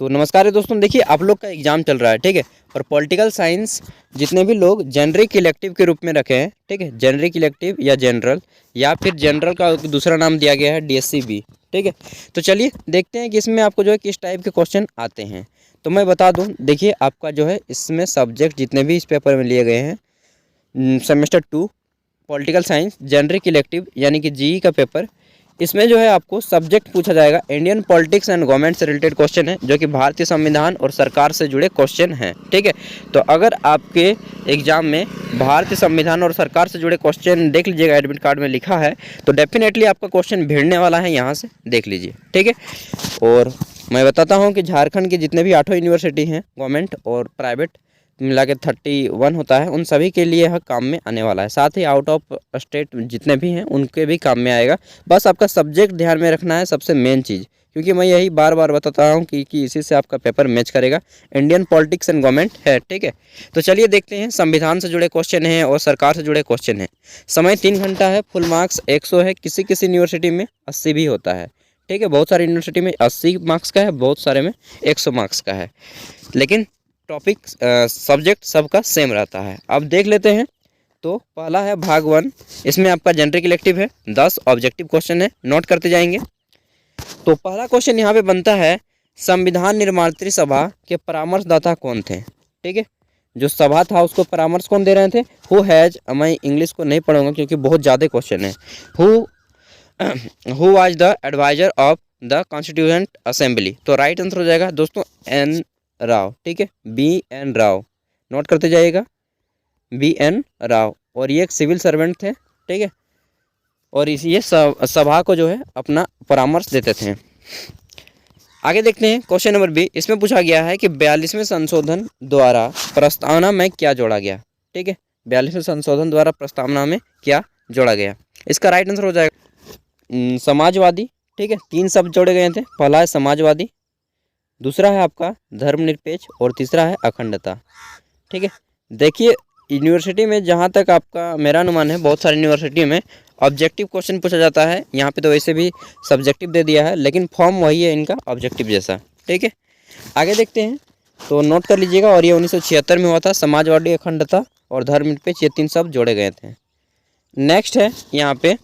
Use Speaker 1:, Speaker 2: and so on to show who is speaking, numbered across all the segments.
Speaker 1: तो नमस्कार है दोस्तों, देखिए आप लोग का एग्ज़ाम चल रहा है, ठीक है। और पॉलिटिकल साइंस जितने भी लोग जेनरिक इलेक्टिव के रूप में रखे हैं, ठीक है, जेनरिक इलेक्टिव या जनरल, या फिर जनरल का दूसरा नाम दिया गया है DSCB, ठीक है। तो चलिए देखते हैं कि इसमें आपको जो है किस टाइप के क्वेश्चन आते हैं। तो मैं बता दूं, देखिए आपका जो है इसमें सब्जेक्ट जितने भी इस पेपर में लिए गए हैं, semester 2 political science generic elective यानी कि GE का पेपर, इसमें जो है आपको सब्जेक्ट पूछा जाएगा इंडियन पॉलिटिक्स एंड गवर्नमेंट से रिलेटेड क्वेश्चन है, जो कि भारतीय संविधान और सरकार से जुड़े क्वेश्चन हैं, ठीक है। तो अगर आपके एग्जाम में भारतीय संविधान और सरकार से जुड़े क्वेश्चन देख लीजिएगा, एडमिट कार्ड में लिखा है, तो डेफिनेटली आपका क्वेश्चन भिड़ने वाला है, यहाँ से देख लीजिए, ठीक है। और मैं बताता हूँ कि झारखंड के जितने भी 8 यूनिवर्सिटी हैं, गवर्नमेंट और प्राइवेट मिला के 31 होता है, उन सभी के लिए यह काम में आने वाला है। साथ ही आउट ऑफ स्टेट जितने भी हैं उनके भी काम में आएगा। बस आपका सब्जेक्ट ध्यान में रखना है, सबसे मेन चीज़, क्योंकि मैं यही बार बार बताता हूँ कि इसी से आपका पेपर मैच करेगा। इंडियन पॉलिटिक्स एंड गवर्नमेंट है, ठीक है। तो चलिए देखते हैं, संविधान से जुड़े क्वेश्चन हैं और सरकार से जुड़े क्वेश्चन हैं। समय 3 घंटा है, फुल मार्क्स 100 है, किसी किसी यूनिवर्सिटी में 80 भी होता है, ठीक है। बहुत सारी यूनिवर्सिटी में 80 मार्क्स का है, बहुत सारे में 100 मार्क्स का है, लेकिन टॉपिक सब्जेक्ट सबका सेम रहता है। अब देख लेते हैं। तो पहला है भाग 1, इसमें आपका जेनरिक इलेक्टिव है, 10 ऑब्जेक्टिव क्वेश्चन है, नोट करते जाएंगे। तो पहला क्वेश्चन यहाँ पे बनता है, संविधान निर्मात्री सभा के परामर्शदाता कौन थे, ठीक है। जो सभा था उसको परामर्श कौन दे रहे थे? हु हैज़, मैं इंग्लिश को नहीं पढ़ूंगा क्योंकि बहुत ज़्यादा क्वेश्चन है। Who was the adviser of the constituent assembly? तो राइट आंसर हो जाएगा दोस्तों N राव, ठीक है, BN राव, नोट करते जाइएगा, BN राव। और ये एक सिविल सर्वेंट थे, ठीक है, और ये सभा को जो है अपना परामर्श देते थे। आगे देखते हैं क्वेश्चन नंबर B, इसमें पूछा गया है कि 42वें संशोधन द्वारा प्रस्तावना में क्या जोड़ा गया, ठीक है। 42वें संशोधन द्वारा प्रस्तावना में क्या जोड़ा गया? इसका राइट आंसर हो जाएगा समाजवादी, ठीक है। 3 शब्द जोड़े गए थे, पहला है समाजवादी, दूसरा है आपका धर्मनिरपेक्ष और तीसरा है अखंडता, ठीक है। देखिए यूनिवर्सिटी में जहाँ तक आपका मेरा अनुमान है, बहुत सारी यूनिवर्सिटी में ऑब्जेक्टिव क्वेश्चन पूछा जाता है। यहाँ पे तो वैसे भी सब्जेक्टिव दे दिया है, लेकिन फॉर्म वही है इनका ऑब्जेक्टिव जैसा, ठीक है। आगे देखते हैं, तो नोट कर लीजिएगा। और ये 1976 में हुआ था। समाजवादी, अखंडता और धर्मनिरपेक्ष, ये 3 शब्द जोड़े गए थे। नेक्स्ट है यहाँ पे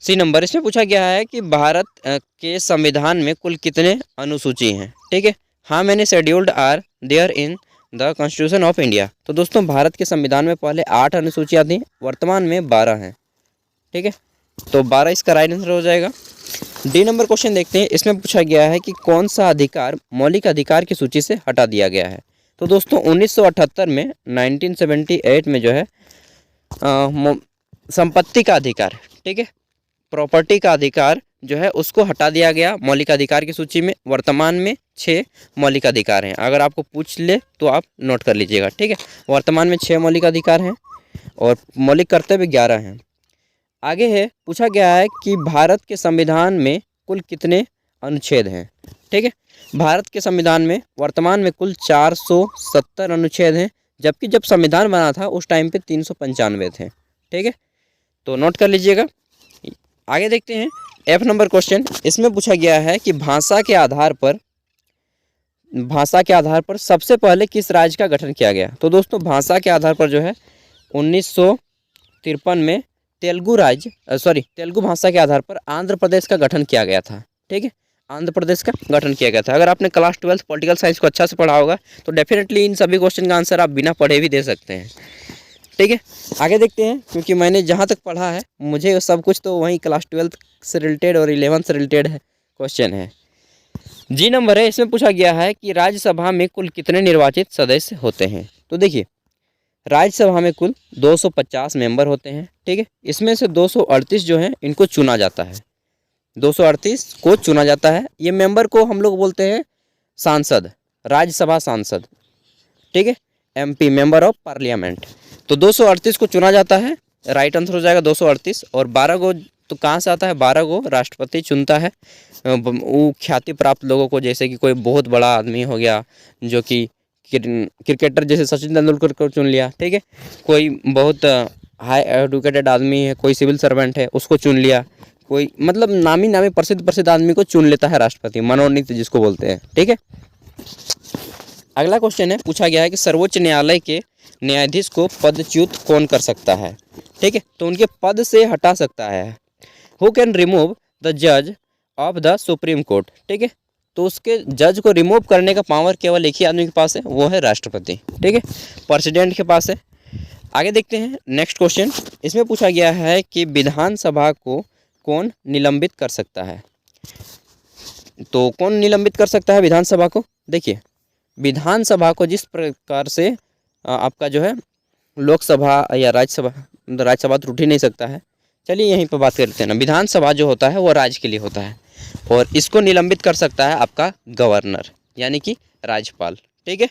Speaker 1: C नंबर, इसमें पूछा गया है कि भारत के संविधान में कुल कितने अनुसूची हैं, ठीक है। हाँ मैंने scheduled are there in the constitution of India. तो दोस्तों भारत के संविधान में पहले 8 अनुसूचियाँ थी, वर्तमान में 12 हैं, ठीक है। तो 12 इसका राइट आंसर हो जाएगा। D नंबर क्वेश्चन देखते हैं, इसमें पूछा गया है कि कौन सा अधिकार मौलिक अधिकार की सूची से हटा दिया गया है? तो दोस्तों 1978 में 1978 में जो है संपत्ति का अधिकार, ठीक है, प्रॉपर्टी का अधिकार जो है उसको हटा दिया गया मौलिक अधिकार की सूची में। वर्तमान में 6 मौलिक अधिकार हैं, अगर आपको पूछ ले तो आप नोट कर लीजिएगा, ठीक है। वर्तमान में 6 मौलिक अधिकार हैं और मौलिक कर्तव्य 11 हैं। आगे है, पूछा गया है कि भारत के संविधान में कुल कितने अनुच्छेद हैं, ठीक है। भारत के संविधान में वर्तमान में कुल 470 अनुच्छेद हैं, जबकि जब संविधान बना था उस टाइम पे 395 थे, ठीक है। तो नोट कर लीजिएगा। आगे देखते हैं F नंबर क्वेश्चन, इसमें पूछा गया है कि भाषा के आधार पर सबसे पहले किस राज्य का गठन किया गया? तो दोस्तों भाषा के आधार पर जो है 1953 में तेलुगु भाषा के आधार पर आंध्र प्रदेश का गठन किया गया था, ठीक है। आंध्र प्रदेश का गठन किया गया था। अगर आपने क्लास 12 पॉलिटिकल साइंस को अच्छा से पढ़ा होगा तो डेफिनेटली इन सभी क्वेश्चन का आंसर आप बिना पढ़े भी दे सकते हैं, ठीक है। आगे देखते हैं, क्योंकि मैंने जहाँ तक पढ़ा है मुझे सब कुछ तो वहीं क्लास 12 से रिलेटेड और 11 से रिलेटेड है क्वेश्चन है। G नंबर है, इसमें पूछा गया है कि राज्यसभा में कुल कितने निर्वाचित सदस्य होते हैं? तो देखिए राज्यसभा में कुल 250 मेंबर होते हैं, ठीक है। इसमें से 238 जो है इनको चुना जाता है, 238 को चुना जाता है। ये मेंबर को हम लोग बोलते हैं सांसद, राज्यसभा सांसद, ठीक है, MP मेंबर ऑफ पार्लियामेंट। तो 238 को चुना जाता है, राइट आंसर हो जाएगा 238। और 12 को तो कहाँ से आता है? 12 को राष्ट्रपति चुनता है, वो ख्याति प्राप्त लोगों को, जैसे कि कोई बहुत बड़ा आदमी हो गया जो कि क्रिकेटर जैसे सचिन तेंदुलकर को चुन लिया, ठीक है। कोई बहुत हाई एडुकेटेड आदमी है, कोई सिविल सर्वेंट है, उसको चुन लिया। कोई मतलब नामी प्रसिद्ध आदमी को चुन लेता है राष्ट्रपति, मनोनीत जिसको बोलते हैं, ठीक है। अगला क्वेश्चन है, पूछा गया है कि सर्वोच्च न्यायालय के न्यायाधीश को पदच्युत कौन कर सकता है। ठीक है, तो उनके पद से हटा सकता है। हु कैन रिमूव द जज ऑफ द सुप्रीम कोर्ट। ठीक है, तो उसके जज को रिमूव करने का पावर केवल एक ही आदमी के पास है, वो है राष्ट्रपति। ठीक है, प्रेसिडेंट के पास है। आगे देखते हैं नेक्स्ट क्वेश्चन। इसमें पूछा गया है कि विधानसभा को कौन निलंबित कर सकता है। तो कौन निलंबित कर सकता है विधानसभा को। देखिए, विधानसभा को जिस प्रकार से आपका जो है लोकसभा या राज्यसभा तो उठ ही नहीं सकता है। चलिए यहीं पर बात करते हैं ना। विधानसभा जो होता है वो राज्य के लिए होता है, और इसको निलंबित कर सकता है आपका गवर्नर यानी कि राज्यपाल। ठीक है,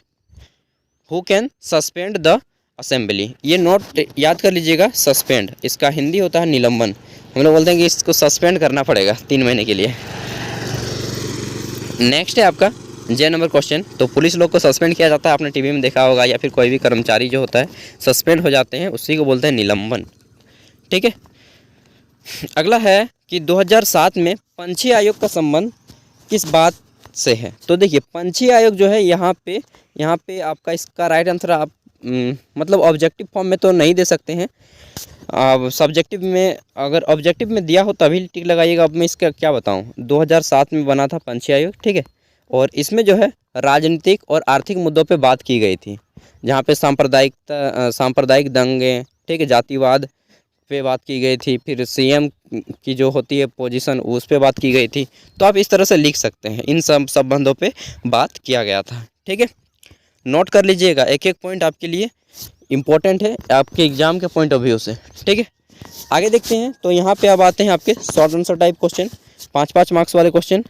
Speaker 1: who can suspend the assembly. ये नोट याद कर लीजिएगा, सस्पेंड इसका हिंदी होता है निलंबन। हम लोग बोलते हैं कि इसको सस्पेंड करना पड़ेगा 3 महीने के लिए। नेक्स्ट है आपका जे नंबर क्वेश्चन। तो पुलिस लोग को सस्पेंड किया जाता है, आपने टीवी में देखा होगा, या फिर कोई भी कर्मचारी जो होता है सस्पेंड हो जाते हैं, उसी को बोलते हैं निलंबन। ठीक है, अगला है कि 2007 में पंछी आयोग का संबंध किस बात से है। तो देखिए, पंछी आयोग जो है यहाँ पे आपका इसका राइट आंसर आप मतलब ऑब्जेक्टिव फॉर्म में तो नहीं दे सकते हैं, अब सब्जेक्टिव में, अगर ऑब्जेक्टिव में दिया हो तभी टिक लगाइएगा। अब मैं इसका क्या बताऊँ। 2007 में बना था पंछी आयोग। ठीक है, और इसमें जो है राजनीतिक और आर्थिक मुद्दों पे बात की गई थी, जहाँ पे सांप्रदायिक दंगे, ठीक है, जातिवाद पे बात की गई थी, फिर सीएम की जो होती है पोजीशन उस पे बात की गई थी। तो आप इस तरह से लिख सकते हैं, इन सब संबंधों पे बात किया गया था। ठीक है, नोट कर लीजिएगा, एक एक पॉइंट आपके लिए इम्पोर्टेंट है आपके एग्जाम के पॉइंट ऑफ व्यू से। ठीक है, आगे देखते हैं। तो यहाँ पे अब आते हैं आपके short answer type question, 5-5 marks वाले क्वेश्चन।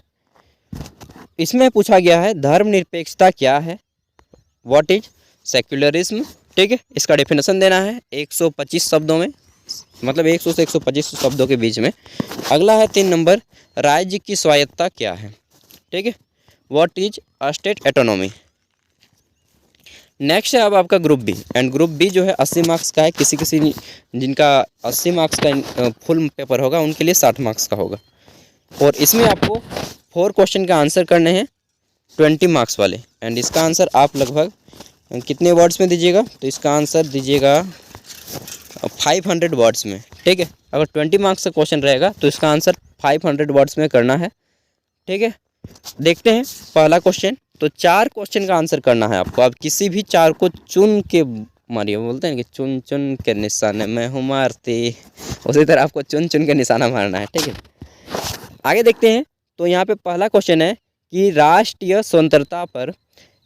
Speaker 1: इसमें पूछा गया है धर्मनिरपेक्षता क्या है, व्हाट इज सेक्युलरिज्म। ठीक है, इसका डेफिनेशन देना है 125 शब्दों में, मतलब 100 से 125 शब्दों के बीच में। अगला है 3 नंबर, राज्य की स्वायत्तता क्या है। ठीक है, what is state autonomy. Next है अब आपका group B, and group B जो है 80 मार्क्स का है। किसी जिनका 80 मार्क्स का फुल पेपर होगा उनके लिए 60 मार्क्स का होगा, और इसमें आपको 4 क्वेश्चन का आंसर करने हैं 20 मार्क्स वाले। एंड इसका आंसर आप लगभग कितने वर्ड्स में दीजिएगा। तो इसका आंसर दीजिएगा 500 वर्ड्स में। ठीक है, अगर 20 मार्क्स का क्वेश्चन रहेगा तो इसका आंसर 500 वर्ड्स में करना है। ठीक है, देखते हैं पहला क्वेश्चन। तो 4 क्वेश्चन का आंसर करना है आपको। अब किसी भी 4 को चुन के मारिए, बोलते हैं कि चुन चुन के निशाने में हूँ मारती, उसी तरह आपको चुन चुन के निशाना मारना है। ठीक है, आगे देखते हैं। तो यहाँ पे पहला क्वेश्चन है कि राष्ट्रीय स्वतंत्रता पर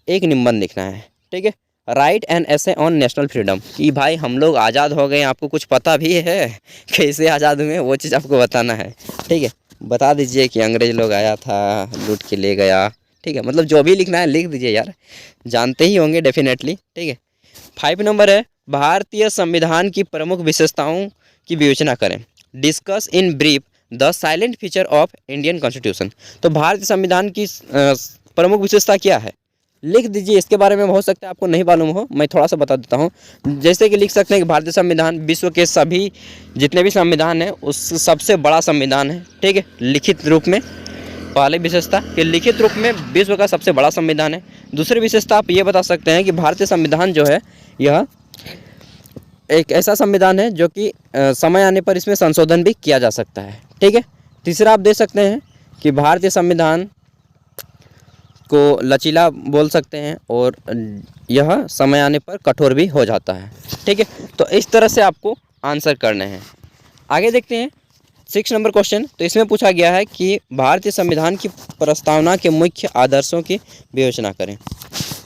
Speaker 1: एक निबंध लिखना है। ठीक है, right an essay on national freedom, कि भाई हम लोग आज़ाद हो गए, आपको कुछ पता भी है कैसे आज़ाद हुए, वो चीज़ आपको बताना है। ठीक है, बता दीजिए कि अंग्रेज लोग आया था, लूट के ले गया। ठीक है, मतलब जो भी लिखना है लिख दीजिए यार, जानते ही होंगे डेफिनेटली। ठीक है, 5 नंबर है, भारतीय संविधान की प्रमुख विशेषताओं की विवेचना करें। Discuss in brief the silent feature of Indian constitution. तो भारतीय संविधान की प्रमुख विशेषता क्या है, लिख दीजिए। इसके बारे में हो सकता है आपको नहीं मालूम हो, मैं थोड़ा सा बता देता हूँ। जैसे कि लिख सकते हैं कि भारतीय संविधान विश्व के सभी जितने भी संविधान हैं उस सबसे बड़ा संविधान है। ठीक है, लिखित रूप में। पहले विशेषता कि लिखित रूप में विश्व का सबसे बड़ा संविधान है। दूसरी विशेषता आप ये बता सकते हैं कि भारतीय संविधान जो है यह एक ऐसा संविधान है जो कि समय आने पर इसमें संशोधन भी किया जा सकता है। ठीक है, तीसरा आप दे सकते हैं कि भारतीय संविधान को लचीला बोल सकते हैं और यह समय आने पर कठोर भी हो जाता है। ठीक है, तो इस तरह से आपको आंसर करने हैं। आगे देखते हैं 6 नंबर क्वेश्चन। तो इसमें पूछा गया है कि भारतीय संविधान की प्रस्तावना के मुख्य आदर्शों की विवेचना करें।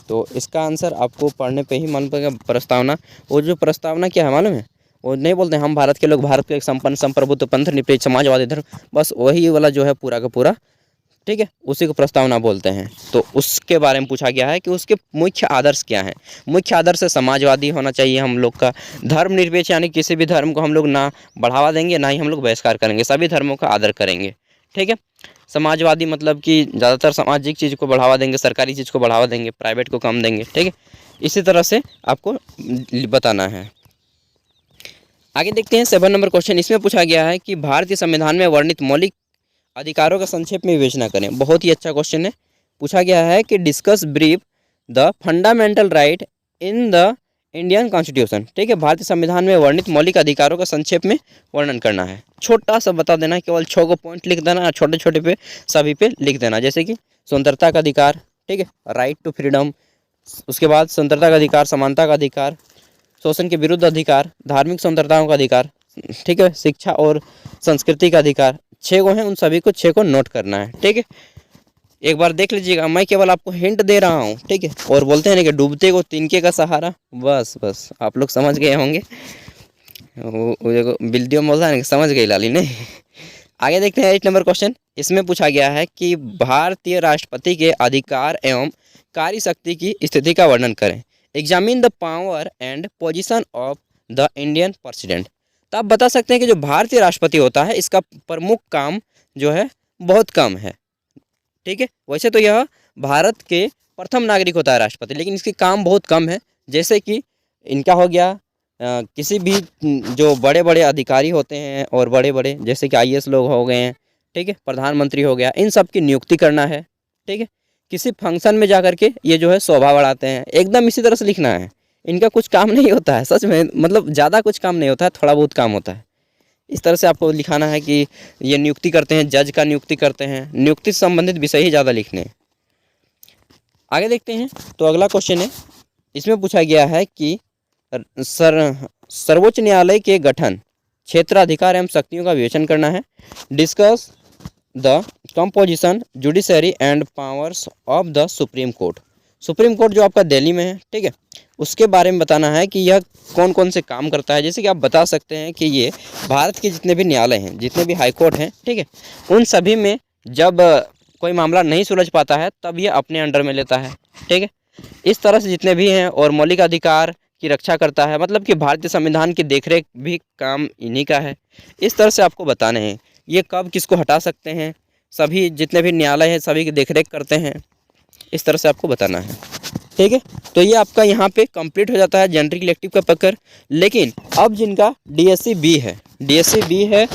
Speaker 1: तो इसका आंसर आपको पढ़ने पे ही मालूम पड़ेगा। प्रस्तावना, वो जो प्रस्तावना क्या है मालूम है, वो नहीं बोलते हैं हम भारत के लोग, भारत के एक संपन्न संप्रभुत्व पंथ निरपेक्ष समाजवादी धर्म, बस वही वाला जो है पूरा का पूरा। ठीक है, उसी को प्रस्तावना बोलते हैं। तो उसके बारे में पूछा गया है कि उसके मुख्य आदर्श क्या हैं। मुख्य आदर्श समाजवादी होना चाहिए हम लोग का, धर्मनिरपेक्ष यानी किसी भी धर्म को हम लोग ना बढ़ावा देंगे ना ही हम लोग बहिष्कार करेंगे, सभी धर्मों का आदर करेंगे। ठीक है, समाजवादी मतलब कि ज़्यादातर सामाजिक चीज़ को बढ़ावा देंगे, सरकारी चीज़ को बढ़ावा देंगे, प्राइवेट को कम देंगे। ठीक है, इसी तरह से आपको बताना है। आगे देखते हैं 7 नंबर क्वेश्चन। इसमें पूछा गया है कि भारतीय संविधान में वर्णित मौलिक अधिकारों का संक्षेप में विवेचना करें। बहुत ही अच्छा क्वेश्चन है, पूछा गया है कि discuss brief the fundamental right in the Indian constitution. ठीक है, भारतीय संविधान में वर्णित मौलिक अधिकारों का संक्षेप में वर्णन करना है। छोटा सा बता देना, केवल 6 को पॉइंट लिख देना, छोटे छोटे पे सभी पे लिख देना। जैसे कि स्वतंत्रता का अधिकार, ठीक है, राइट टू फ्रीडम, उसके बाद स्वतंत्रता का अधिकार, समानता का अधिकार, शोषण के विरुद्ध अधिकार, धार्मिक स्वतंत्रताओं का अधिकार, ठीक है, शिक्षा और संस्कृति का अधिकार। 6 को हैं, उन सभी को 6 को नोट करना है। ठीक है, एक बार देख लीजिएगा, मैं केवल आपको हिंट दे रहा हूँ। ठीक है, और बोलते हैं ना कि डूबते को तिनके का सहारा, बस बस आप लोग समझ गए होंगे। वो देखो वीडियो में बोलता है ना कि समझ गई लाली ने। आगे देखते हैं 8 नंबर क्वेश्चन। इसमें पूछा गया है कि भारतीय राष्ट्रपति के अधिकार एवं कार्य शक्ति की स्थिति का वर्णन करें। Examine the power and position of the Indian president. तो आप बता सकते हैं कि जो भारतीय राष्ट्रपति होता है इसका प्रमुख काम जो है बहुत कम है। ठीक है, वैसे तो यह भारत के प्रथम नागरिक होता है राष्ट्रपति, लेकिन इसके काम बहुत कम है। जैसे कि इनका हो गया किसी भी जो बड़े बड़े अधिकारी होते हैं और बड़े बड़े जैसे कि IAS लोग हो गए हैं, ठीक है, प्रधानमंत्री हो गया, इन सब की नियुक्ति करना है। ठीक है, किसी फंक्शन में जाकर के ये जो है शोभा बढ़ाते हैं, एकदम इसी तरह से लिखना है। इनका कुछ काम नहीं होता है, सच में, मतलब ज़्यादा कुछ काम नहीं होता है, थोड़ा बहुत काम होता है। इस तरह से आपको लिखाना है कि ये नियुक्ति करते हैं, जज का नियुक्ति करते हैं, नियुक्ति से संबंधित विषय ही ज़्यादा लिखने हैं। आगे देखते हैं, तो अगला क्वेश्चन है, इसमें पूछा गया है कि सर्वोच्च न्यायालय के गठन, क्षेत्राधिकार एवं शक्तियों का विवेचन करना है। Discuss the composition, judiciary and powers of the supreme court. Supreme court जो आपका दिल्ली में है, ठीक है, उसके बारे में बताना है कि यह कौन कौन से काम करता है। जैसे कि आप बता सकते हैं कि ये भारत के जितने भी न्यायालय हैं, जितने भी हाई कोर्ट हैं, ठीक है, उन सभी में जब कोई मामला नहीं सुलझ पाता है तब ये अपने अंडर में लेता है। ठीक है, इस तरह से जितने भी हैं, और मौलिक अधिकार की रक्षा करता है, मतलब कि भारतीय संविधान की देखरेख भी काम इन्हीं का है। इस तरह से आपको बताने हैं ये कब किसको हटा सकते हैं, सभी जितने भी न्यायालय हैं सभी की देखरेख करते हैं, इस तरह से आपको बताना है। ठीक है, तो ये आपका यहाँ पे कंप्लीट हो जाता है जेनरिक इलेक्टिव का पेपर। लेकिन अब जिनका DSC B है, DSC B है,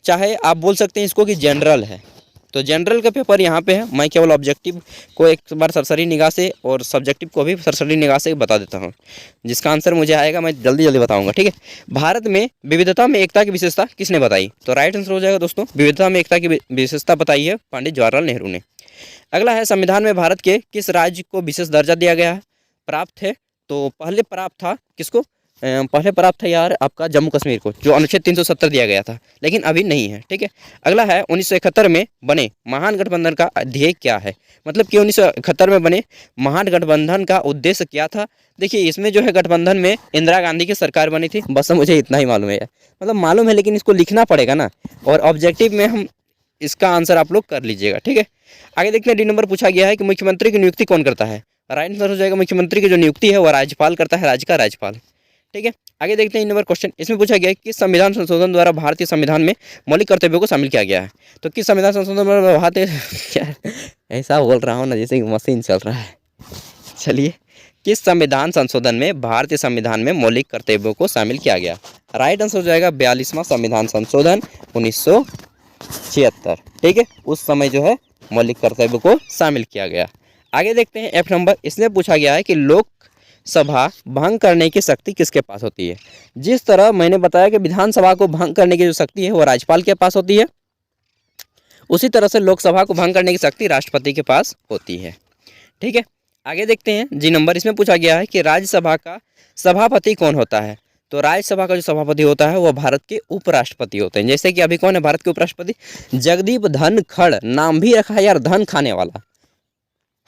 Speaker 1: चाहे आप बोल सकते हैं इसको कि जनरल है, तो जनरल का पेपर यहाँ पे है। मैं केवल ऑब्जेक्टिव को एक बार सरसरी निगाह से और सब्जेक्टिव को भी सरसरी निगाह से बता देता हूँ। जिसका आंसर मुझे आएगा मैं जल्दी जल्दी बताऊँगा। ठीक है, भारत में विविधता में एकता की विशेषता किसने बताई? तो राइट आंसर हो जाएगा दोस्तों, विविधता में एकता की विशेषता बताई है पंडित जवाहरलाल नेहरू ने। अगला है, संविधान में भारत के किस राज्य को विशेष दर्जा दिया गया है? प्राप्त है, तो पहले प्राप्त था किसको? पहले प्राप्त था यार आपका जम्मू कश्मीर को, जो अनुच्छेद 370 दिया गया था, लेकिन अभी नहीं है। ठीक है, अगला है, 1971 में बने महान गठबंधन का ध्येय क्या है? मतलब कि 1971 में बने महान गठबंधन का उद्देश्य क्या था? देखिए, इसमें जो है गठबंधन में इंदिरा गांधी की सरकार बनी थी, बस मुझे इतना ही मालूम है, मतलब मालूम है, लेकिन इसको लिखना पड़ेगा ना, और ऑब्जेक्टिव में हम इसका आंसर आप लोग कर लीजिएगा। ठीक है, आगे देखते हैं, D नंबर पूछा गया है कि मुख्यमंत्री की नियुक्ति कौन करता है? राइट आंसर हो जाएगा, मुख्यमंत्री की जो नियुक्ति है वह राज्यपाल करता है, राज्य का राज्यपाल। ठीक है, आगे देखते हैं नंबर क्वेश्चन। इसमें पूछा गया है कि संविधान संशोधन द्वारा भारतीय संविधान में मौलिक कर्तव्यों को शामिल किया गया है। तो किस संविधान संशोधन द्वारा भारतीय क्या ऐसा बोल रहा हूँ ना जैसे कि मशीन चल रहा है। चलिए, किस संविधान संशोधन में भारतीय संविधान में मौलिक कर्तव्यों को शामिल किया गया? राइट आंसर हो जाएगा 42वां संविधान संशोधन 1976। ठीक है, उस समय जो है मौलिक कर्तव्यों को शामिल किया गया। आगे देखते हैं F नंबर। इसमें पूछा गया है कि लोकसभा भंग करने की शक्ति किसके पास होती है? जिस तरह मैंने बताया कि विधानसभा को भंग करने की जो शक्ति है वो राज्यपाल के पास होती है, उसी तरह से लोकसभा को भंग करने की शक्ति राष्ट्रपति के पास होती है। ठीक है, आगे देखते हैं G नंबर। इसमें पूछा गया है कि राज्यसभा का सभापति कौन होता है? तो राज्यसभा का जो सभापति होता है वह भारत के उपराष्ट्रपति होते हैं। जैसे कि अभी कौन है भारत के उपराष्ट्रपति? जगदीप धनखड़, नाम भी रखा है यार, धन खाने वाला।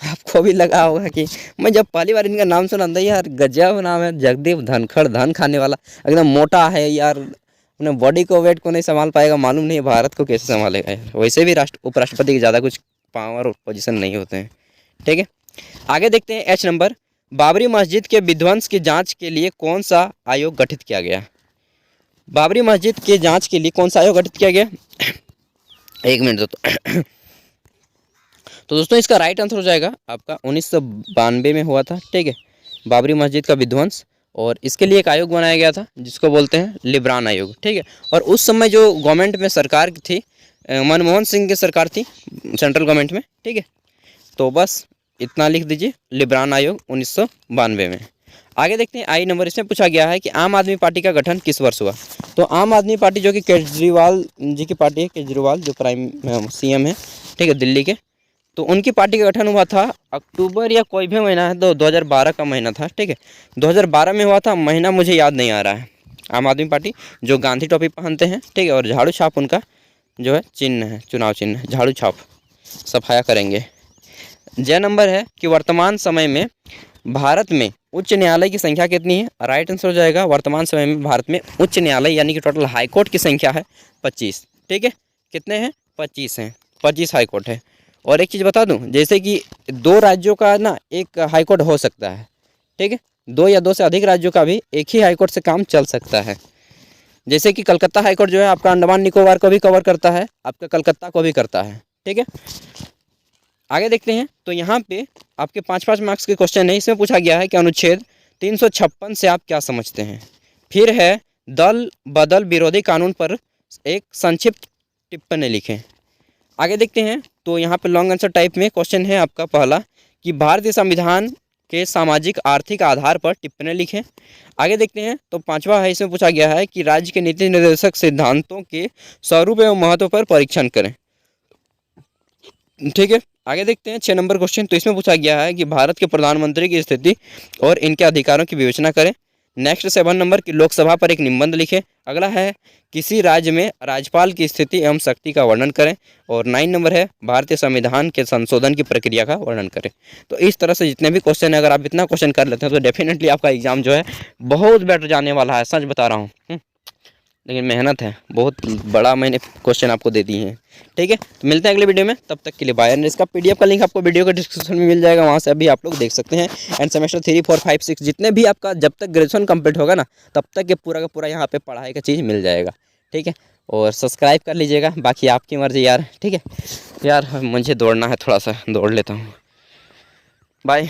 Speaker 1: आपको भी लगा होगा कि मैं जब पहली बार इनका नाम सुना था यार गजब नाम है, जगदीप धनखड़, धन खाने वाला, एकदम मोटा है यार, अपने बॉडी को वेट को नहीं संभाल पाएगा, मालूम नहीं भारत को कैसे संभालेगा यार। वैसे भी उपराष्ट्रपति के ज़्यादा कुछ पावर और पोजीशन नहीं होते हैं। ठीक है, आगे देखते हैं H नंबर। बाबरी मस्जिद के विध्वंस की जांच के लिए कौन सा आयोग गठित किया गया? बाबरी मस्जिद के जांच के लिए कौन सा आयोग गठित किया गया? एक मिनट तो दोस्तों इसका राइट आंसर हो जाएगा आपका 1992 में हुआ था। ठीक है, बाबरी मस्जिद का विध्वंस, और इसके लिए एक आयोग बनाया गया था जिसको बोलते हैं लिब्रान आयोग। ठीक है, और उस समय जो गवर्नमेंट में सरकार थी, मनमोहन सिंह की सरकार थी सेंट्रल गवर्नमेंट में। ठीक है, तो बस इतना लिख दीजिए, लिब्रान आयोग 1992 में। आगे देखते हैं आई नंबर, इसमें पूछा गया है कि आम आदमी पार्टी का गठन किस वर्ष हुआ। तो आम आदमी पार्टी जो कि केजरीवाल जी की पार्टी है, केजरीवाल जो प्राइम सीएम है, ठीक है, दिल्ली के, तो उनकी पार्टी का गठन हुआ था अक्टूबर या कोई भी महीना है, तो 2012 का महीना था, ठीक है, 2012 में हुआ था, महीना मुझे याद नहीं आ रहा है। आम आदमी पार्टी जो गांधी टोपी पहनते हैं, ठीक है, और झाड़ू छाप उनका जो है चिन्ह है, चुनाव चिन्ह है, झाड़ू छाप, सफाया करेंगे। जय नंबर है कि वर्तमान समय में भारत में उच्च न्यायालय की संख्या कितनी है। राइट आंसर हो जाएगा वर्तमान समय में भारत में उच्च न्यायालय यानी कि टोटल हाई कोर्ट की संख्या है 25, ठीक है, कितने हैं, 25 हैं, 25 हाई कोर्ट है। और एक चीज़ बता दूं, जैसे कि 2 राज्यों का ना एक हाई कोर्ट हो सकता है, ठीक है, 2 या 2 से अधिक राज्यों का भी एक ही हाई कोर्ट से काम चल सकता है। जैसे कि कलकत्ता हाई कोर्ट जो है आपका अंडमान निकोबार को भी कवर करता है, आपका कलकत्ता को भी करता है, ठीक है। आगे देखते हैं, तो यहाँ पे आपके 5-5 मार्क्स के क्वेश्चन है। इसमें पूछा गया है कि अनुच्छेद 356 से आप क्या समझते हैं। फिर है दल बदल विरोधी कानून पर एक संक्षिप्त टिप्पणी लिखें। आगे देखते हैं, तो यहाँ पे लॉन्ग आंसर टाइप में क्वेश्चन है आपका पहला कि भारतीय संविधान के सामाजिक आर्थिक आधार पर टिप्पणी लिखें। आगे देखते हैं, तो 5वां है, इसमें पूछा गया है कि राज्य के नीति निर्देशक सिद्धांतों के स्वरूप एवं महत्व पर परीक्षण करें, ठीक है। आगे देखते हैं 6 नंबर क्वेश्चन, तो इसमें पूछा गया है कि भारत के प्रधानमंत्री की स्थिति और इनके अधिकारों की विवेचना करें। नेक्स्ट 7 नंबर की लोकसभा पर एक निबंध लिखें। अगला है किसी राज्य में राज्यपाल की स्थिति एवं शक्ति का वर्णन करें। और 9 नंबर है भारतीय संविधान के संशोधन की प्रक्रिया का वर्णन करें। तो इस तरह से जितने भी क्वेश्चन है, अगर आप इतना क्वेश्चन कर लेते हैं तो डेफिनेटली आपका एग्जाम जो है बहुत बेटर जाने वाला है, सच बता रहा हूँ। लेकिन मेहनत है, बहुत बड़ा मैंने क्वेश्चन आपको दे दिए हैं, ठीक है। तो मिलते हैं अगले वीडियो में, तब तक के लिए बाय। एंड इसका पीडीएफ का लिंक आपको वीडियो के डिस्क्रिप्शन में मिल जाएगा, वहाँ से अभी आप लोग देख सकते हैं। एंड सेमेस्टर 3, 4, 5, 6 जितने भी आपका जब तक ग्रेजुएशन कंप्लीट होगा ना, तब तक ये पूरा का पूरा यहाँ पे पढ़ाई का चीज़ मिल जाएगा, ठीक है। और सब्सक्राइब कर लीजिएगा, बाकी आपकी मर्जी यार, ठीक है। यार मुझे दौड़ना है, थोड़ा सा दौड़ लेता हूँ। बाय।